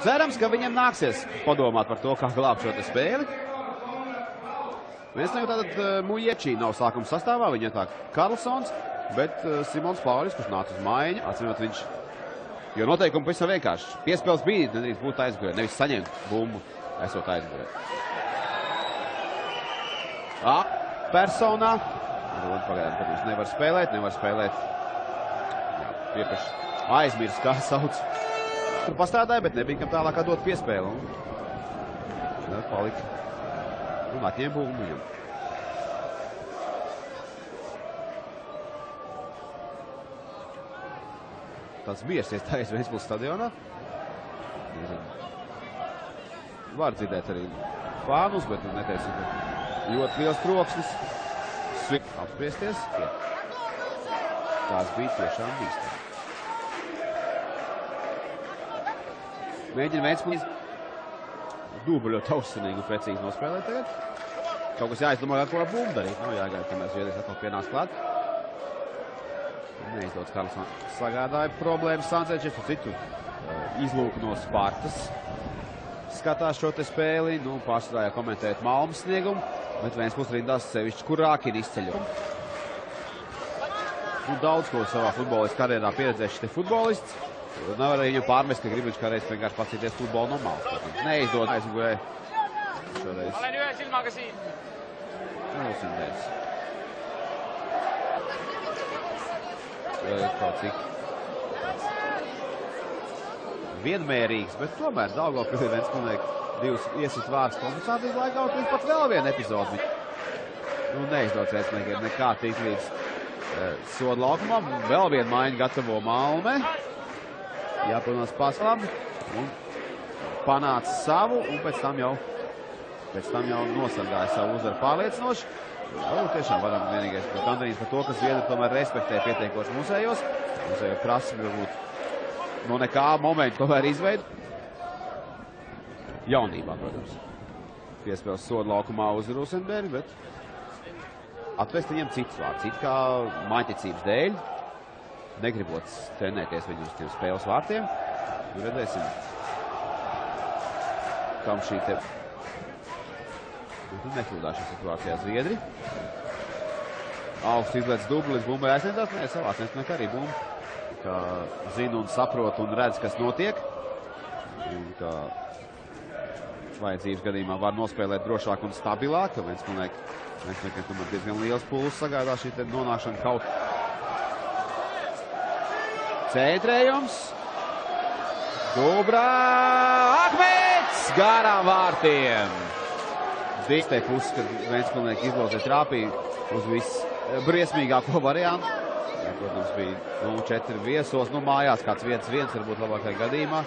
Cerams, ka viņiem nāksies padomāt par to, kā glābt šo te spēli. Mēs nevar tātad Muļiečī nav sākuma sastāvā, viņa tā Karlsons, bet Simons Pauļs, kurš nāca uz maiņu, atsimot viņš, jo noteikumi pavisam vienkārši. Piespēles brīdī nedrīkst būt aizgurē, nevis saņemt bumbu, esot aizgurē. Personā. Pagaidām, kad viņš nevar spēlēt. Jā, piepaši aizmirs, kā sauc. Tur pastrādāja, bet nebija kam tālākā dot piespēli. Un palika. Un atņēma bumbu viņam. Tāds miers iestājies Ventspils stadionā. Var dzirdēt arī fānus, bet neteiksim, ka ļoti liels troksnis. Apspriesties. Tās bija tiešām bīstami. Mēģina Ventspils dubļot ausinīgi un precīzi nospēlēt tagad. Kaut kas jāizdomā, ko ar bumbu darīt. Nav jāgaida, kamēr Zviedrijas atkal pienāks klāt. Neizdodas Karlsons sagādāja problēmas Sanceļš, citu izlūku no Spartas. Skatās šo te spēli, pārstrādāja komentēt Malmas sniegumu, bet Ventspils rindās sevišķi, kur Rākini izceļo. Daudz ko savā futbolistu karjerā pieredzēs šis te futbolists. Nevar viņu pārmest, ka grib viņš kādreiz vienkārši pacīties futbolu no malas. Neizdod aizgurē šoreiz. Olen ühe silmaga siin. Nosindēs. Kaut cik vienmērīgs, bet tomēr Daugavpilī Ventspilnieki divas iesit vārds kompensācijas laikā, un līdz pat vēl vienu epizodi. Neizdodas Ventspilniekiem nekā tik līdz soda laukumam. Vēl vienu maiņu gatavo Malme. Jāpanās paslabi un panāca savu, un pēc tam jau nosargāja savu uzvaru pārliecinoši. Tiešām varam vienīgais būt gandarīts par to, ka Zviedri tomēr respektē pietiekoši mūsējos. Mūsējo prasmi varbūt no nekā momentu tomēr izveidu. Jaunībā, protams. Piespēles soda laukumā uz Rosenbergu, bet atvest viņiem cits vārds. It kā maiņticības dēļ, negribot trenēties viņu uz tiem spēles vārtiem. Redzēsim, kam šī te nekļūdās šī situācijā Zviedri. Augsts izlēc dublis, bumba aizsniedzās. Nē, savās nesniek arī bumbu. Kā zina un saprot un redz, kas notiek. Un kā vajadzības gadījumā var nospēlēt drošāk un stabilāk. Ka Ventspilniekiem tomēr diezgan liels pulss sagādā šī te nonākšana kaut. Centrējums. Dubrā. Ahmets garām vārtiem. Dīkstē puses, kad Ventspilnieki izlozē trāpīja uz visbriesmīgāko variantu. Ja, protams, bija 0-4 viesos, mājās kāds 1-1 varbūt labākajā gadījumā.